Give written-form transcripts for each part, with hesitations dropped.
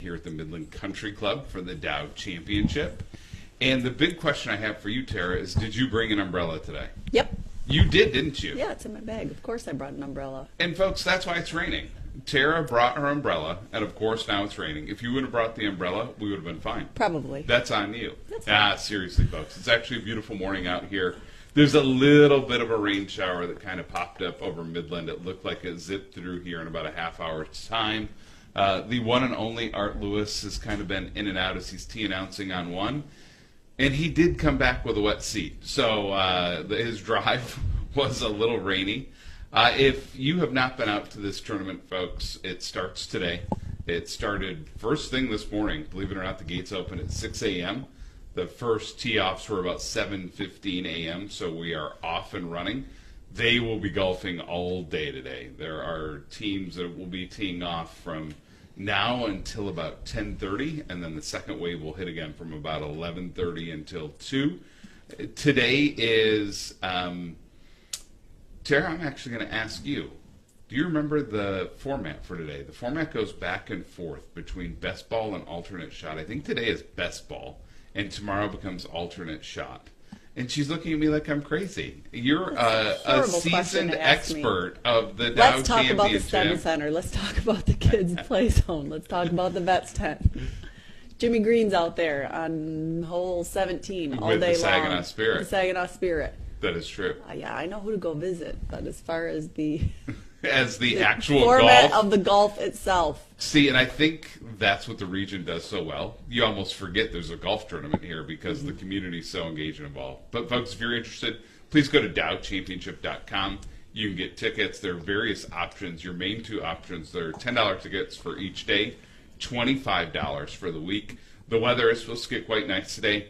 here at the Midland Country Club for the Dow Championship. And the big question I have for you, Tara, is did you bring an umbrella today? Yep. You did, didn't you? Yeah, it's in my bag. Of course I brought an umbrella. And folks, that's why it's raining. Tara brought her umbrella, and of course now it's raining. If you would have brought the umbrella, we would have been fine. Probably. That's on you. That's fine. Seriously, folks. It's actually a beautiful morning out here. There's a little bit of a rain shower that kind of popped up over Midland. It looked like it zipped through here in about a half hour's time. The one and only Art Lewis has kind of been in and out as he's announcing on one. And he did come back with a wet seat. So his drive was a little rainy. If you have not been out to this tournament, folks, it starts today. It started first thing this morning. Believe it or not, the gates open at 6 a.m. The first tee-offs were about 7:15 a.m., so we are off and running. They will be golfing all day today. There are teams that will be teeing off from now until about 10:30, and then the second wave will hit again from about 11:30 until 2. Today is... Tara, I'm actually going to ask you, do you remember the format for today? The format goes back and forth between best ball and alternate shot. I think today is best ball, and tomorrow becomes alternate shot. And she's looking at me like I'm crazy. You're a seasoned expert of the Dow Championship. Let's talk about the Stenton Center. Let's talk about the kids' play zone. Let's talk about the Vets tent. Jimmy Green's out there on hole 17 all day long. With the Saginaw Spirit. The Saginaw Spirit. That is true. Yeah, I know who to go visit, but as far as the actual format golf of the golf itself. See, and I think that's what the region does so well. You almost forget there's a golf tournament here because the community is so engaged and involved. But folks, if you're interested, please go to dowchampionship.com. You can get tickets. There are various options. Your main two options, there are $10 tickets for each day, $25 for the week. The weather is supposed to get quite nice today,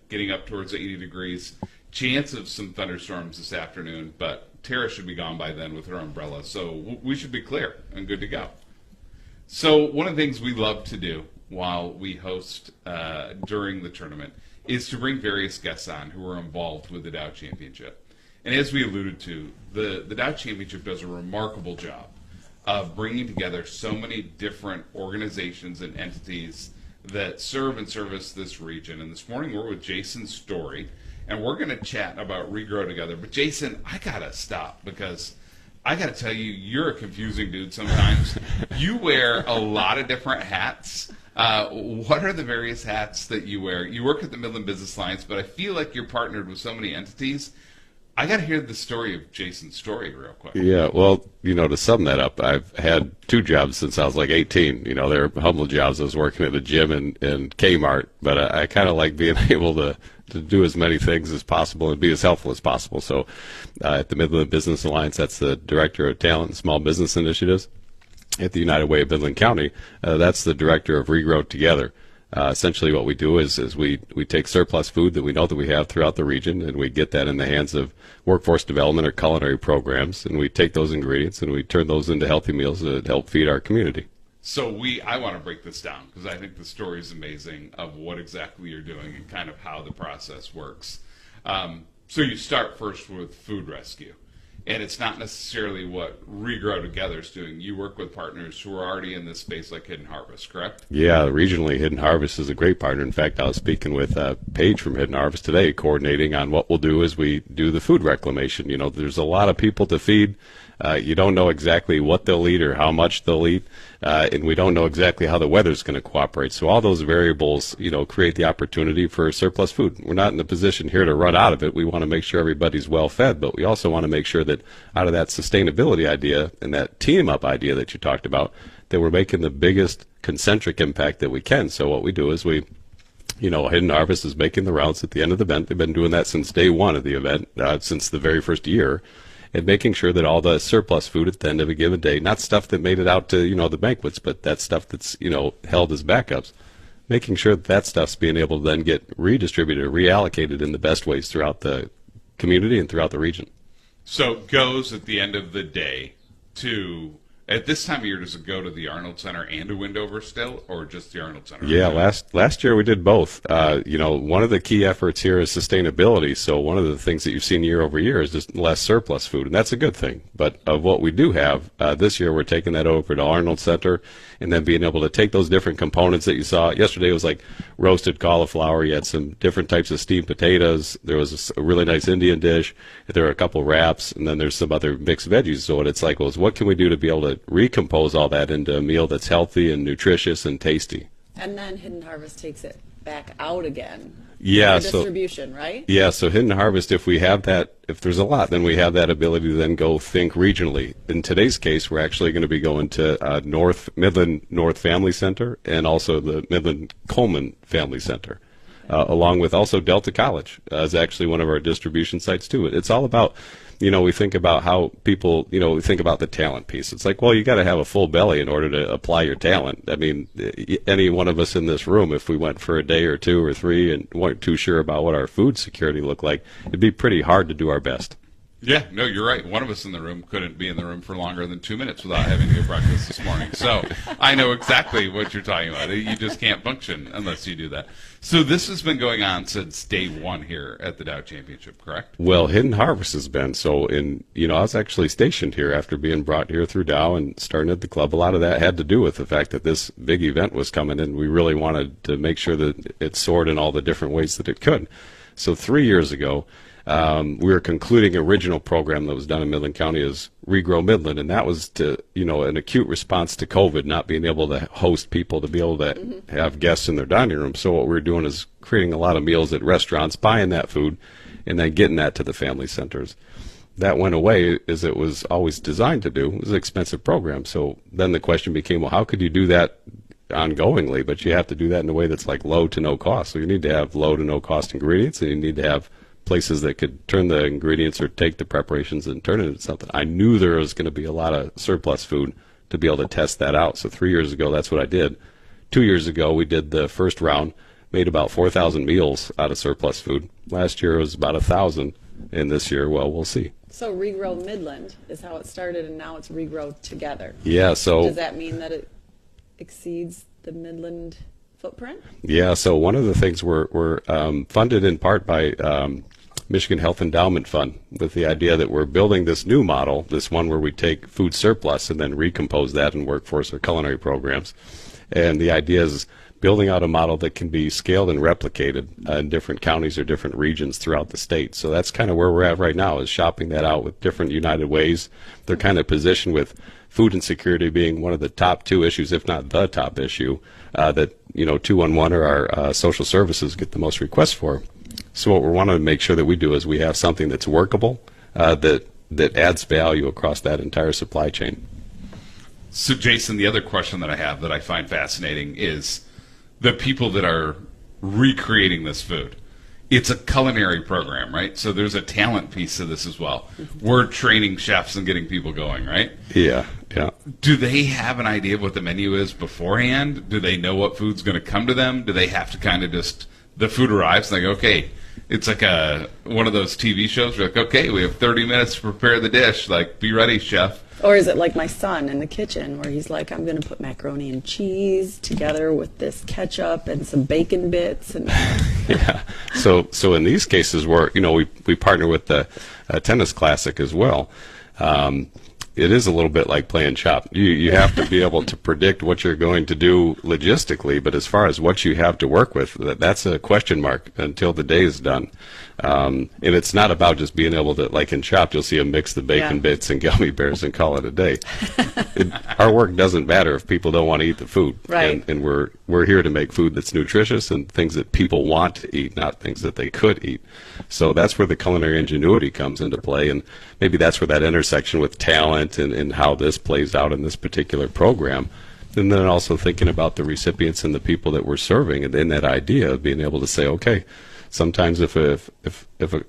getting up towards 80 degrees. Chance of some thunderstorms this afternoon, but Tara should be gone by then with her umbrella, so we should be clear and good to go. So one of the things we love to do while we host during the tournament is to bring various guests on who are involved with the Dow Championship. And as we alluded to, the Dow Championship does a remarkable job of bringing together so many different organizations and entities that serve and service this region. And this morning we're with Jason Story, and we're going to chat about Regrow together. But Jason, I got to stop because I got to tell you, you're a confusing dude sometimes. You wear a lot of different hats. What are the various hats that you wear? You work at the Midland Business Alliance, but I feel like you're partnered with so many entities. I got to hear the story of Jason's story real quick. Yeah, well, to sum that up, I've had 2 jobs since I was like 18. They're humble jobs. I was working at a gym and Kmart, but I kind of like being able to do as many things as possible and be as helpful as possible. So at the Midland Business Alliance, that's the Director of Talent and Small Business Initiatives. At the United Way of Midland County, that's the Director of Regrow Together. Essentially what we do is we take surplus food that we know that we have throughout the region, and we get that in the hands of workforce development or culinary programs, and we take those ingredients and we turn those into healthy meals that help feed our community. So I want to break this down because I think the story is amazing of what exactly you're doing and kind of how the process works. So you start first with food rescue. And it's not necessarily what Regrow Together is doing. You work with partners who are already in this space like Hidden Harvest, correct? Yeah, regionally, Hidden Harvest is a great partner. In fact, I was speaking with Paige from Hidden Harvest today, coordinating on what we'll do as we do the food reclamation. There's a lot of people to feed. You don't know exactly what they'll eat or how much they'll eat, and we don't know exactly how the weather's going to cooperate. So all those variables, create the opportunity for surplus food. We're not in a position here to run out of it. We want to make sure everybody's well fed, but we also want to make sure that out of that sustainability idea and that team-up idea that you talked about, that we're making the biggest concentric impact that we can. So what we do is Hidden Harvest is making the rounds at the end of the event. They've been doing that since day one of the event, since the very first year. And making sure that all the surplus food at the end of a given day, not stuff that made it out to, the banquets, but that stuff that's, held as backups, making sure that stuff's being able to then get redistributed or reallocated in the best ways throughout the community and throughout the region. So it goes at the end of the day to At this time of year, does it go to the Arnold Center and to Windover still, or just the Arnold Center? Yeah, last year we did both. One of the key efforts here is sustainability. So one of the things that you've seen year over year is just less surplus food, and that's a good thing. But of what we do have, this year we're taking that over to Arnold Center and then being able to take those different components that you saw. Yesterday was like roasted cauliflower. You had some different types of steamed potatoes. There was a really nice Indian dish. There are a couple wraps, and then there's some other mixed veggies. So what it's like was, what can we do to be able to recompose all that into a meal that's healthy and nutritious and tasty? And then Hidden Harvest takes it back out again. Yeah, For distribution, right? Yeah, so Hidden Harvest, if we have that, if there's a lot, then we have that ability to then go think regionally. In today's case, we're actually going to be going to Midland North Family Center and also the Midland Coleman Family Center, along with also Delta College is actually one of our distribution sites too. It's all about, we think about how people, we think about the talent piece. It's like, well, you got to have a full belly in order to apply your talent. I mean, any one of us in this room, if we went for a day or two or three and weren't too sure about what our food security looked like, it'd be pretty hard to do our best. Yeah, no, you're right. One of us in the room couldn't be in the room for longer than 2 minutes without having to get breakfast this morning. So I know exactly what you're talking about. You just can't function unless you do that. So this has been going on since day one here at the Dow Championship, correct? Well, Hidden Harvest has been. So I was actually stationed here after being brought here through Dow and starting at the club. A lot of that had to do with the fact that this big event was coming in. We really wanted to make sure that it soared in all the different ways that it could. So 3 years ago, we were concluding an original program that was done in Midland County as Regrow Midland, and that was to, an acute response to COVID, not being able to host people, to be able to have guests in their dining room. So what we were doing is creating a lot of meals at restaurants, buying that food, and then getting that to the family centers. That went away as it was always designed to do. It was an expensive program. So then the question became, well, how could you do that ongoingly? But you have to do that in a way that's like low to no cost. So you need to have low to no cost ingredients, and you need to have places that could turn the ingredients or take the preparations and turn it into something. I knew there was going to be a lot of surplus food to be able to test that out. So 3 years ago, that's what I did. 2 years ago, we did the first round, made about 4,000 meals out of surplus food. Last year it was about 1,000, and this year, well, we'll see. So Regrow Midland is how it started, and now it's Regrow Together. Yeah, so does that mean that it exceeds the Midland footprint? Yeah, so one of the things we're funded in part by Michigan Health Endowment Fund, with the idea that we're building this new model, this one where we take food surplus and then recompose that in workforce or culinary programs. And the idea is building out a model that can be scaled and replicated in different counties or different regions throughout the state. So that's kind of where we're at right now, is shopping that out with different United Ways. They're kind of positioned with food insecurity being one of the top two issues, if not the top issue, that 211 or our social services get the most requests for. So what we want to make sure that we do is we have something that's workable, that adds value across that entire supply chain. So Jason, the other question that I have that I find fascinating is the people that are recreating this food. It's a culinary program, right? So there's a talent piece to this as well. We're training chefs and getting people going, right? Yeah. Do they have an idea of what the menu is beforehand? Do they know what food's going to come to them? Do they have to kind of just, the food arrives and they go, okay, it's like one of those TV shows where like, okay, we have 30 minutes to prepare the dish. Like, be ready, chef. Or is it like my son in the kitchen where he's like, I'm going to put macaroni and cheese together with this ketchup and some bacon bits? And yeah. So in these cases where, we partner with the tennis classic as well. It is a little bit like playing chop. You have to be able to predict what you're going to do logistically, but as far as what you have to work with, that's a question mark until the day is done. And it's not about just being able to, like in Chopped, you'll see them mix the bacon bits and gummy bears and call it a day. Our work doesn't matter if people don't want to eat the food. Right. And we're here to make food that's nutritious and things that people want to eat, not things that they could eat. So that's where the culinary ingenuity comes into play, and maybe that's where that intersection with talent and how this plays out in this particular program. And then also thinking about the recipients and the people that we're serving, and in that idea of being able to say, okay, sometimes if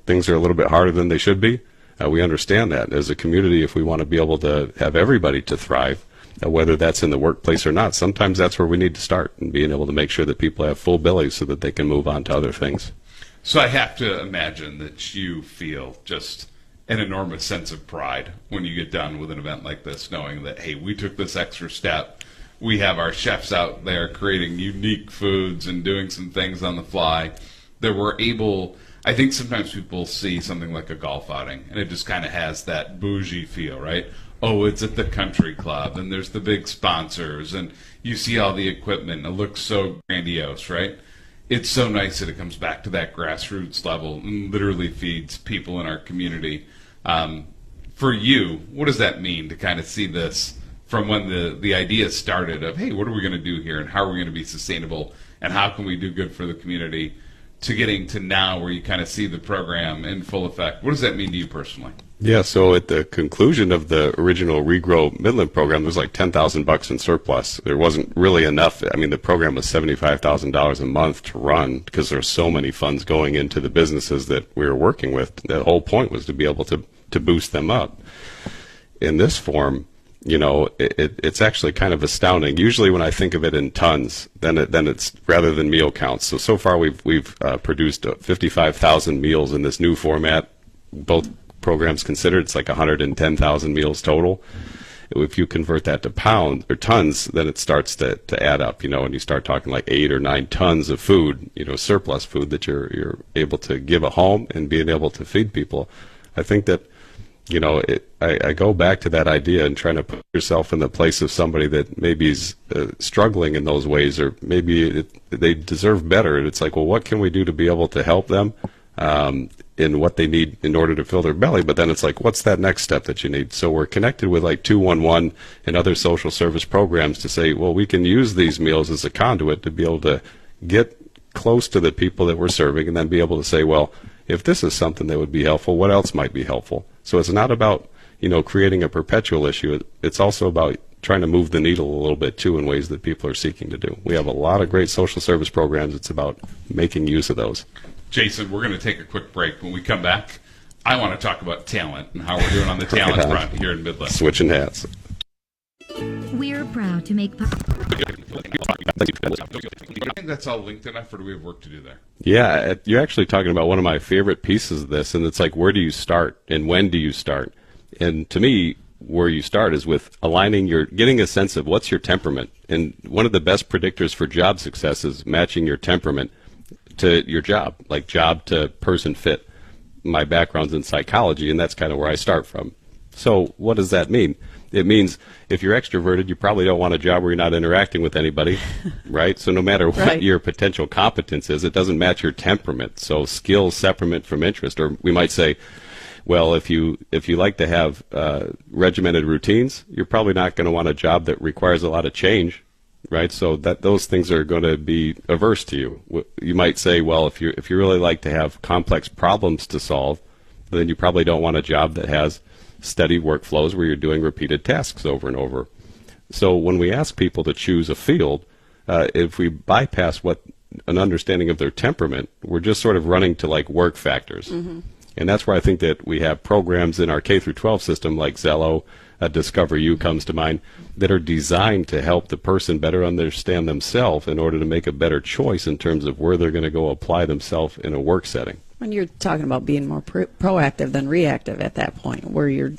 things are a little bit harder than they should be, we understand that. As a community, if we want to be able to have everybody to thrive, whether that's in the workplace or not, sometimes that's where we need to start, and being able to make sure that people have full bellies so that they can move on to other things. So I have to imagine that you feel just an enormous sense of pride when you get done with an event like this, knowing that, hey, we took this extra step. We have our chefs out there creating unique foods and doing some things on the fly that we're able. I think sometimes people see something like a golf outing and it just kind of has that bougie feel, right? Oh, it's at the country club and there's the big sponsors and you see all the equipment. It looks so grandiose, right? It's so nice that it comes back to that grassroots level and literally feeds people in our community. For you, what does that mean to kind of see this from when the idea started of, hey, what are we going to do here and how are we going to be sustainable and how can we do good for the community, to getting to now where you kind of see the program in full effect? What does that mean to you personally? Yeah, so at the conclusion of the original Regrow Midland program, there was like $10,000 in surplus. There wasn't really enough. I mean, the program was $75,000 a month to run because there were so many funds going into the businesses that we were working with. The whole point was to be able to boost them up. In this form, you know, it's actually kind of astounding. Usually when I think of it in tons, then it's rather than meal counts. So far we've produced 55,000 meals in this new format. Both programs considered, it's like 110,000 meals total. If you convert that to pounds or tons, then it starts to add up, you know, and you start talking like 8 or 9 tons of food, you know, surplus food that you're able to give a home and being able to feed people. I think that, you know, I go back to that idea and trying to put yourself in the place of somebody that maybe is struggling in those ways, or maybe they deserve better. And it's like, well, what can we do to be able to help them in what they need in order to fill their belly? But then it's like, what's that next step that you need? So we're connected with like 211 and other social service programs to say, well, we can use these meals as a conduit to be able to get close to the people that we're serving and then be able to say, well, if this is something that would be helpful, what else might be helpful? So it's not about, you know, creating a perpetual issue. It's also about trying to move the needle a little bit too in ways that people are seeking to do. We have a lot of great social service programs. It's about making use of those. Jason, we're going to take a quick break. When we come back, I want to talk about talent and how we're doing on the talent front here in Midland. Switching hats. We're proud to make. I think that's all linked enough, or do we have work to do there? Yeah, you're actually talking about one of my favorite pieces of this, and it's like, where do you start and when do you start? And to me, where you start is with getting a sense of what's your temperament. And one of the best predictors for job success is matching your temperament to your job, like job to person fit. My background's in psychology, and that's kind of where I start from. So what does that mean? It means if you're extroverted, you probably don't want a job where you're not interacting with anybody, right? So no matter what your potential competence is, it doesn't match your temperament. So skills separate from interest. Or we might say, well, if you like to have regimented routines, you're probably not going to want a job that requires a lot of change, right? So that those things are going to be averse to you. You might say, well, if you really like to have complex problems to solve, then you probably don't want a job that has steady workflows where you're doing repeated tasks over and over. So when we ask people to choose a field, if we bypass an understanding of their temperament, we're just sort of running to like work factors. Mm-hmm. And that's where I think that we have programs in our K through 12 system like Zello, Discover You comes to mind, that are designed to help the person better understand themselves in order to make a better choice in terms of where they're going to go apply themselves in a work setting. When you're talking about being more proactive than reactive at that point, where you're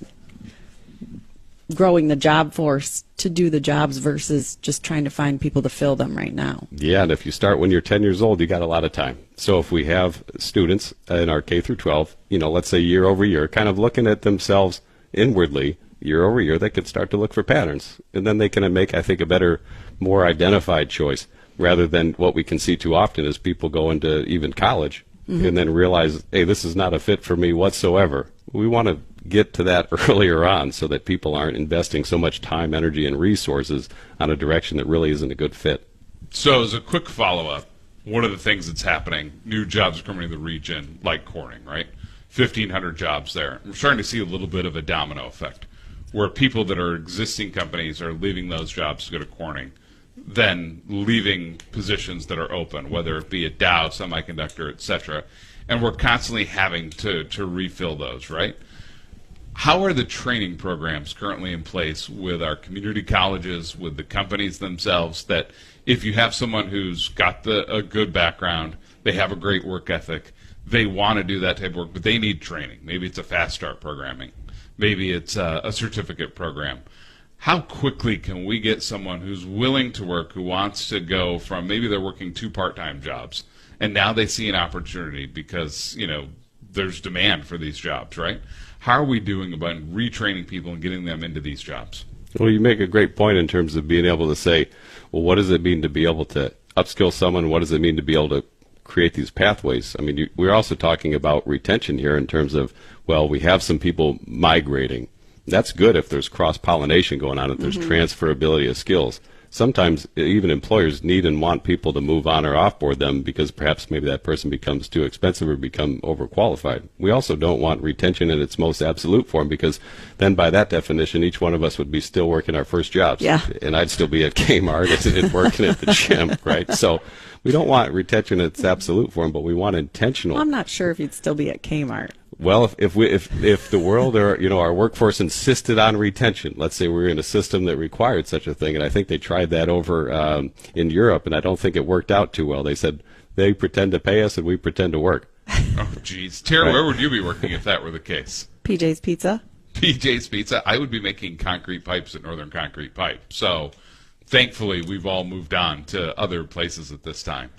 growing the job force to do the jobs versus just trying to find people to fill them right now. Yeah, and if you start when you're 10 years old, you got a lot of time. So if we have students in our K through 12, let's say year over year, kind of looking at themselves inwardly year over year, they could start to look for patterns. And then they can make, I think, a better, more identified choice, rather than what we can see too often is people go into even college and then realize, hey, this is not a fit for me whatsoever. We want to get to that earlier on so that people aren't investing so much time, energy, and resources on a direction that really isn't a good fit. So as a quick follow-up, one of the things that's happening, new jobs are coming to the region, like Corning, right? 1,500 jobs there. We're starting to see a little bit of a domino effect, where people that are existing companies are leaving those jobs to go to Corning, then leaving positions that are open, whether it be at Dow, Semiconductor, et cetera. And we're constantly having to refill those, right? How are the training programs currently in place with our community colleges, with the companies themselves, that if you have someone who's got a good background, they have a great work ethic, they want to do that type of work, but they need training. Maybe it's a fast start programming. Maybe it's a certificate program. How quickly can we get someone who's willing to work, who wants to go from maybe they're working 2 part-time jobs, and now they see an opportunity because, there's demand for these jobs, right? How are we doing about retraining people and getting them into these jobs? Well, you make a great point in terms of being able to say, well, what does it mean to be able to upskill someone? What does it mean to be able to create these pathways? I mean, we're also talking about retention here in terms of, well, we have some people migrating. That's good if there's cross-pollination going on, if there's transferability of skills. Sometimes even employers need and want people to move on or off-board them because perhaps maybe that person becomes too expensive or become overqualified. We also don't want retention in its most absolute form because then by that definition, each one of us would be still working our first jobs. Yeah. And I'd still be at Kmart and working at the gym, right? So we don't want retention in its absolute form, but we want intentional. I'm not sure if you'd still be at Kmart. Well, if the world or our workforce insisted on retention, let's say we're in a system that required such a thing, and I think they tried that over in Europe, and I don't think it worked out too well. They said they pretend to pay us and we pretend to work. Oh, geez. Tara, Right. where would you be working if that were the case? PJ's Pizza. PJ's Pizza. I would be making concrete pipes at Northern Concrete Pipe. So thankfully, we've all moved on to other places at this time.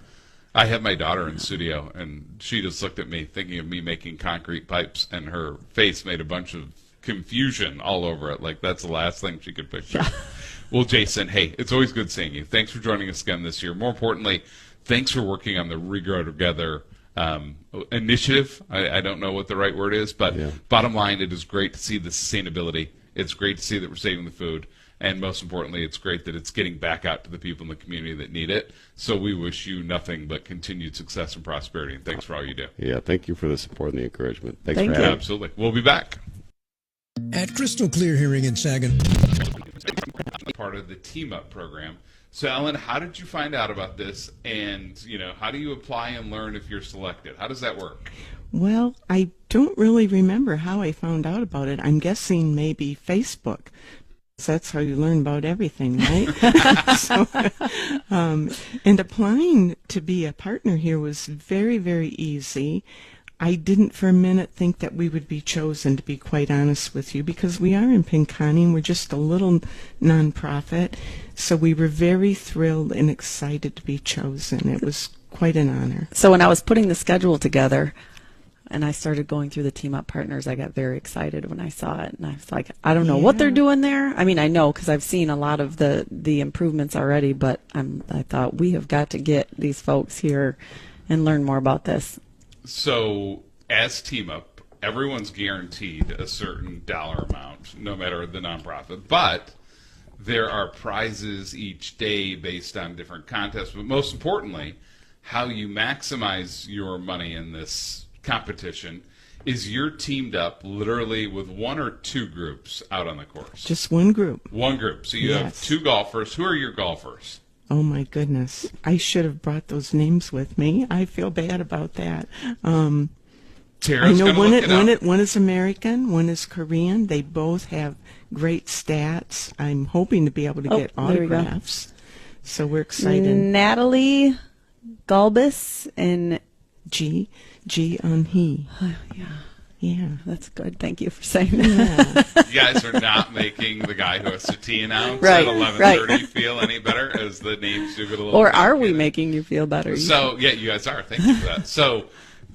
I have my daughter in studio, and she just looked at me thinking of me making concrete pipes, and her face made a bunch of confusion all over it. Like, that's the last thing she could picture. Well, Jason, hey, it's always good seeing you. Thanks for joining us again this year. More importantly, thanks for working on the Regrow Together initiative. I don't know what the right word is, but bottom line, it is great to see the sustainability. It's great to see that we're saving the food. And most importantly, it's great that it's getting back out to the people in the community that need it. So we wish you nothing but continued success and prosperity. And thanks for all you do. Yeah, thank you for the support and the encouragement. Thanks Thank for you. having me. Absolutely. We'll be back. At Crystal Clear Hearing in Saginaw. Part of the Team Up program. So, Ellen, how did you find out about this? And, how do you apply and learn if you're selected? How does that work? Well, I don't really remember how I found out about it. I'm guessing maybe Facebook. That's how you learn about everything, right? And applying to be a partner here was very, very easy. I didn't for a minute think that we would be chosen, to be quite honest with you, because we are in Pinconning. We're just a little nonprofit. So we were very thrilled and excited to be chosen. It was quite an honor. So when I was putting the schedule together and I started going through the Team Up Partners, I got very excited when I saw it. And I was like, I don't know what they're doing there. I mean, I know because I've seen a lot of the improvements already, but I thought we have got to get these folks here and learn more about this. So, as Team Up, everyone's guaranteed a certain dollar amount, no matter the nonprofit. But there are prizes each day based on different contests. But most importantly, how you maximize your money in this competition is you're teamed up literally with 1 or 2 groups out on the course. Just one group. One group. So you have Yes. 2 golfers. Who are your golfers? Oh, my goodness. I should have brought those names with me. I feel bad about that. I Tara's know going to look it up. one is American, one is Korean. They both have great stats. I'm hoping to be able to get there we go. autographs. So we're excited. Natalie Galbus and G on he. Yeah. that's good. Thank you for saying that. Yeah. You guys are not making the guy who has to tee announce Right, at 11:30 feel any better as the names do get a little. Or are we complicated. making you feel better? So yeah, you guys are. Thank you for that. So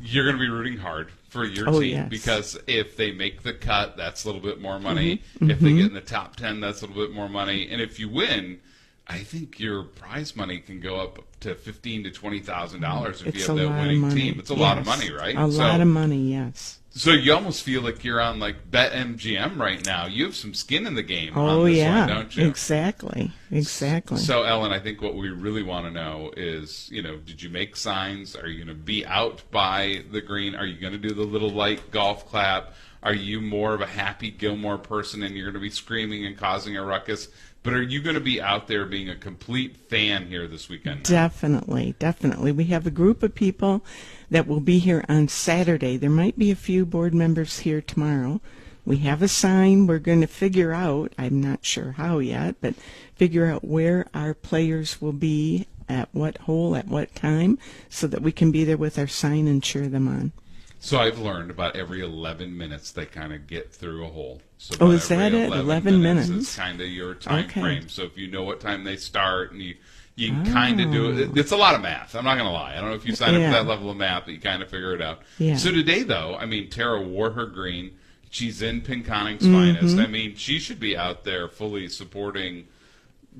you're going to be rooting hard for your Oh, team yes. because if they make the cut, that's a little bit more money. If they get in the top 10, that's a little bit more money. And if you win, I think your prize money can go up to $15,000 to $20,000 if It's you a have that lot of winning money. team. It's a lot of Yes. money, right? A lot of money, yes. So you almost feel like you're on like BetMGM right now. You have some skin in the game on Oh, this yeah. one, don't you? Exactly. So, Ellen, I think what we really want to know is, did you make signs? Are you going to be out by the green? Are you going to do the little light golf clap? Are you more of a Happy Gilmore person and you're going to be screaming and causing a ruckus? But are you going to be out there being a complete fan here this weekend? Definitely, definitely. We have a group of people that will be here on Saturday. There might be a few board members here tomorrow. We have a sign we're going to figure out, I'm not sure how yet, but figure out where our players will be, at what hole, at what time, so that we can be there with our sign and cheer them on. So I've learned about every 11 minutes they kind of get through a hole. So Oh, about is that every it? 11 minutes? is kind of your time Okay. frame. So if you know what time they start and you can kind of do it. It's a lot of math. I'm not going to lie. I don't know if you sign up Yeah. for that level of math, but you kind of figure it out. Yeah. So today, though, I mean, Tara wore her green. She's in Pinconnings's Mm-hmm. finest. I mean, she should be out there fully supporting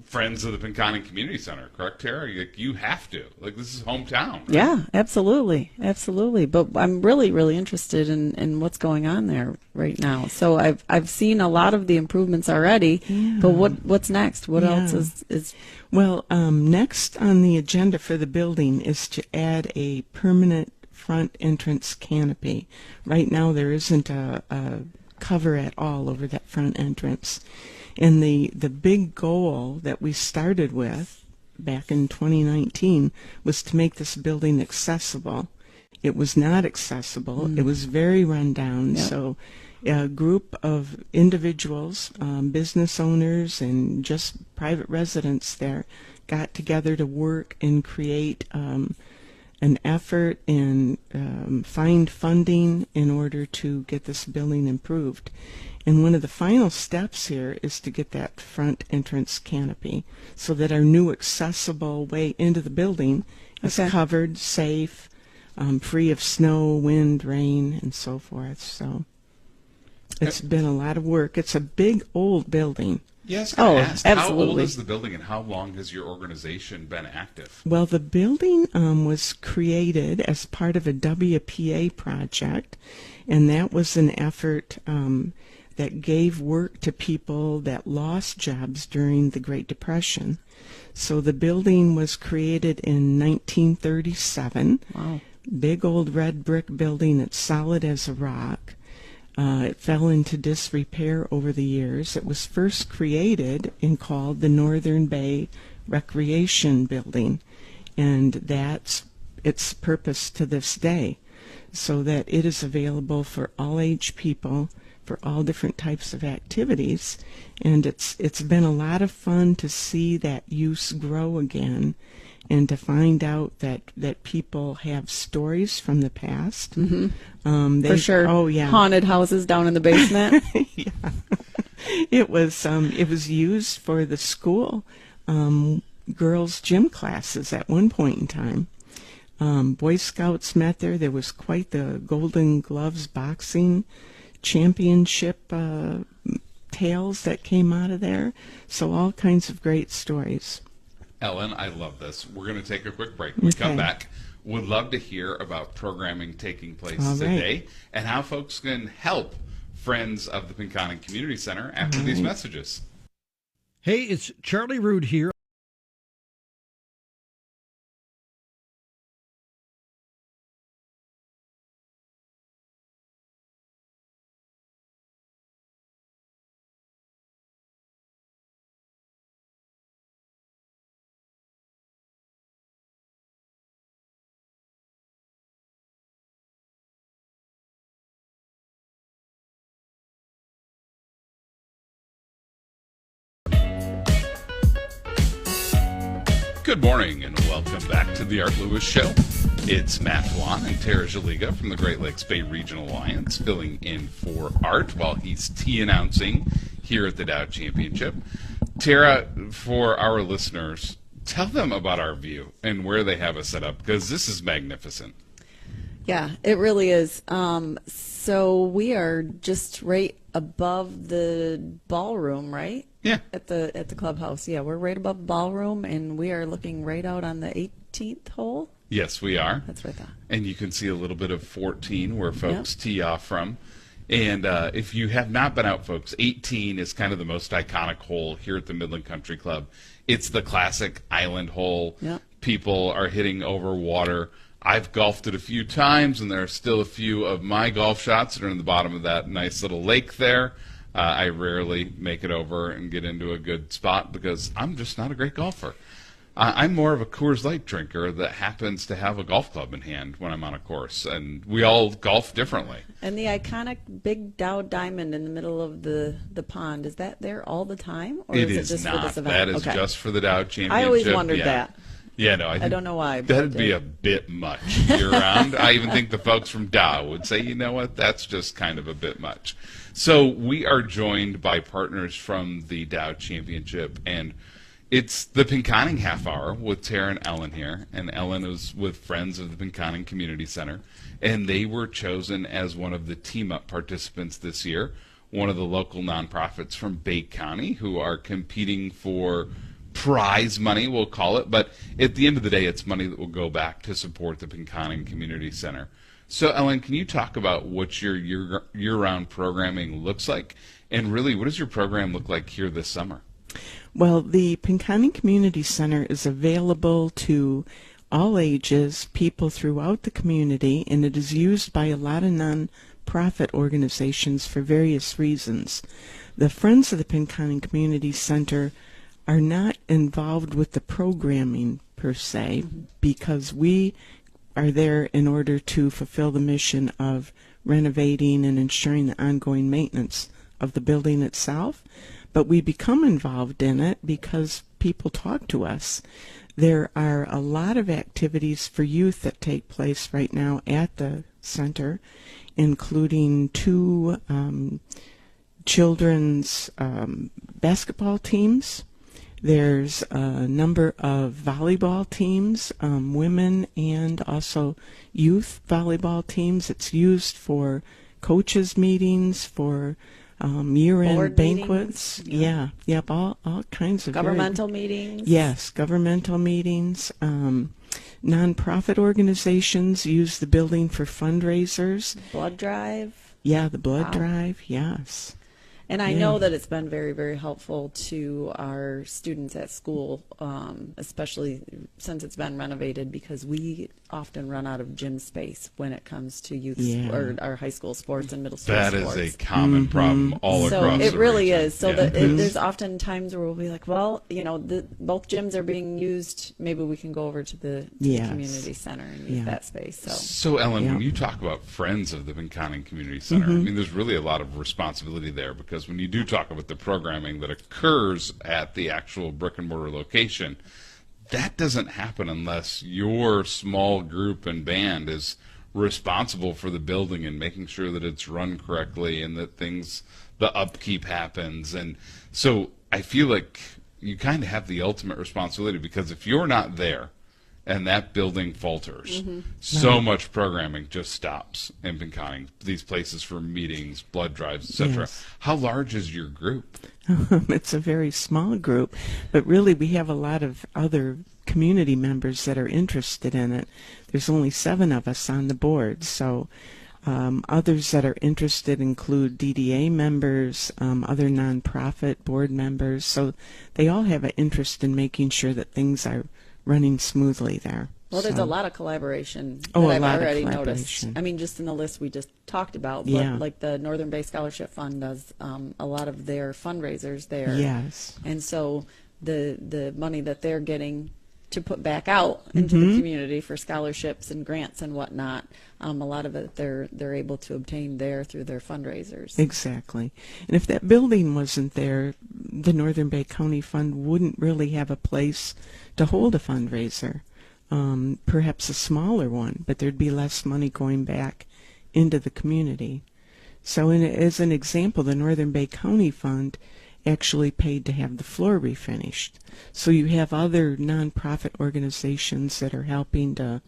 Friends of the Pinconning Community Center, correct, Tara? You have to. Like, this is hometown. Right? Yeah, absolutely, absolutely. But I'm really, really interested in what's going on there right now. So I've seen a lot of the improvements already. But what's next? What else is? Well, next on the agenda for the building is to add a permanent front entrance canopy. Right now there isn't a cover at all over that front entrance. And the big goal that we started with back in 2019 was to make this building accessible. It was not accessible. It was very run down. Yep. So a group of individuals, business owners, and just private residents there got together to work and create an effort and find funding in order to get this building improved. And one of the final steps here is to get that front entrance canopy so that our new accessible way into the building is Okay. covered, safe, free of snow, wind, rain, and so forth. So it's been a lot of work. It's a big old building. Yes, I Oh, asked, how old absolutely. is the building and how long has your organization been active? Well, the building was created as part of a WPA project, and that was an effort that gave work to people that lost jobs during the Great Depression. So the building was created in 1937. Wow. Big old red brick building that's solid as a rock. It fell into disrepair over the years. It was first created and called the Northern Bay Recreation Building, and that's its purpose to this day, so that it is available for all age people for all different types of activities. And it's been a lot of fun to see that use grow again, and to find out that people have stories from the past. For sure. Oh yeah. Haunted houses down in the basement. It was used for the school girls' gym classes at one point in time. Boy Scouts met there. There was quite the Golden Gloves boxing championship tales that came out of there. So all kinds of great stories. Ellen, I love this. We're going to take a quick break. When we come Okay. back, would love to hear about programming taking place All right. today and how folks can help Friends of the Pinconning Community Center after these messages. Hey, it's Charlie Rood here. Good morning and welcome back to the Art Lewis Show. It's Matt Flan and Tara Jaliga from the Great Lakes Bay Regional Alliance filling in for Art while he's tea announcing here at the Dow Championship. Tara, for our listeners, tell them about our view and where they have us set up, because this is magnificent. Yeah, it really is. So we are just right above the ballroom, right? Yeah. At the clubhouse. Yeah, we're right above the ballroom, and we are looking right out on the 18th hole. Yes, we are. That's what I thought. And you can see a little bit of 14 where folks tee off from. And if you have not been out, folks, 18 is kind of the most iconic hole here at the Midland Country Club. It's the classic island hole. Yep. People are hitting over water. I've golfed it a few times, and there are still a few of my golf shots that are in the bottom of that nice little lake there. I rarely make it over and get into a good spot because I'm just not a great golfer. I'm more of a Coors Light drinker that happens to have a golf club in hand when I'm on a course, and we all golf differently. And the iconic big Dow diamond in the middle of the pond, is that there all the time? Or It is is it just for not. this event? That is Okay. just for the Dow Championship. I always wondered Yeah. that. Yeah, no, I I think don't know why. but, that'd be a bit much year round. I even think the folks from Dow would say, you know what, that's just kind of a bit much. So we are joined by partners from the Dow Championship, and it's the Pinconning Half Hour with Tara and Ellen here. And Ellen is with Friends of the Pinconning Community Center, and they were chosen as one of the Team Up participants this year, one of the local nonprofits from Bay County who are competing for prize money, we'll call it, but at the end of the day, it's money that will go back to support the Pinconning Community Center. So, Ellen, can you talk about what your year-round programming looks like, and really, what does your program look like here this summer? Well, the Pinconning Community Center is available to all ages, people throughout the community, and it is used by a lot of non-profit organizations for various reasons. The Friends of the Pinconning Community Center are not involved with the programming per se, because we are there in order to fulfill the mission of renovating and ensuring the ongoing maintenance of the building itself. But we become involved in it because people talk to us. There are a lot of activities for youth that take place right now at the center, including two children's basketball teams. There's a number of volleyball teams, women and also youth volleyball teams. It's used for coaches' meetings, for year-end Board banquets. meetings. Yeah, yep, all kinds of governmental meetings. Yes, governmental meetings. Nonprofit organizations use the building for fundraisers. Blood drive. Yeah, the blood Wow. drive. Yes. And I Yeah. know that it's been very, very helpful to our students at school, especially since it's been renovated, because we often run out of gym space when it comes to youth Yeah. or our high school sports and middle school That sports. is a common problem all So across it the really region. is. So Yeah. that there's often times where we'll be like, well, both gyms are being used. Maybe we can go over to the Yes. community center and use Yeah. that space. So So, Ellen, when Yeah. you talk about Friends of the Pinconning Community Center, I mean, there's really a lot of responsibility there, because when you do talk about the programming that occurs at the actual brick and mortar location, that doesn't happen unless your small group and band is responsible for the building and making sure that it's run correctly and that the upkeep happens. And so I feel like you kind of have the ultimate responsibility, because if you're not there and that building falters, so much programming just stops in Pinconning. These places for meetings, blood drives, etc. Yes. How large is your group? It's a very small group, but really we have a lot of other community members that are interested in it. There's only 7 of us on the board, so others that are interested include DDA members, other nonprofit board members, so they all have an interest in making sure that things are running smoothly there. well, there's So- a lot of collaboration that Oh, a I've lot of already noticed. collaboration. I mean, just in the list we just talked about, but Yeah. like the Northern Bay Scholarship Fund does a lot of their fundraisers there. Yes. And so the money that they're getting to put back out into Mm-hmm. the community for scholarships and grants and whatnot, a lot of it they're able to obtain there through their fundraisers. Exactly. And if that building wasn't there, the Northern Bay County Fund wouldn't really have a place to hold a fundraiser. Perhaps a smaller one, but there'd be less money going back into the community. So as an example, the Northern Bay County Fund actually paid to have the floor refinished. So you have other nonprofit organizations that are helping to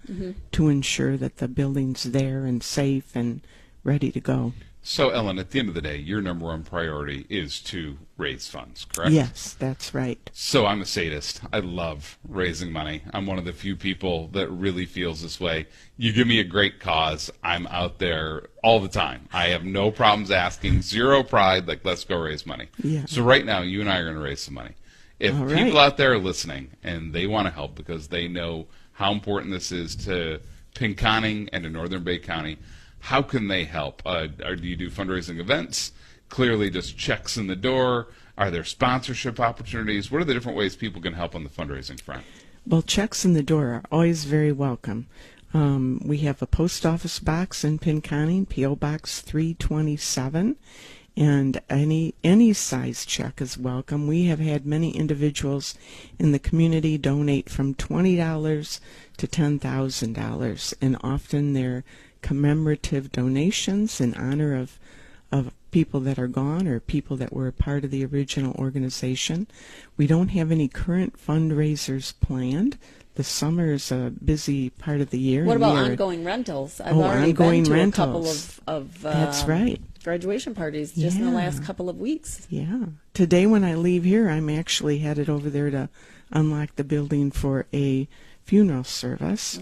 ensure that the building's there and safe and ready to go. So, Ellen, at the end of the day, your number one priority is to raise funds, correct? Yes, that's right. So I'm a sadist. I love raising money. I'm one of the few people that really feels this way. You give me a great cause, I'm out there all the time. I have no problems asking, zero pride, like, let's go raise money. Yeah. So right now, you and I are going to raise some money. If All right. people out there are listening and they want to help because they know how important this is to Pinconning and to Northern Bay County, how can they help? Do you do fundraising events? Clearly just checks in the door? Are there sponsorship opportunities? What are the different ways people can help on the fundraising front? Well, checks in the door are always very welcome. We have a post office box in Pinconning, P.O. Box 327, and any size check is welcome. We have had many individuals in the community donate from $20 to $10,000, and often they're commemorative donations in honor of people that are gone or people that were a part of the original organization. We don't have any current fundraisers planned. The summer is a busy part of the year. What and about we are- ongoing rentals? I've Oh, already ongoing been to rentals. a couple of That's right. graduation parties just in the Yeah. last couple of weeks. Yeah. Today when I leave here, I'm actually headed over there to unlock the building for a funeral service.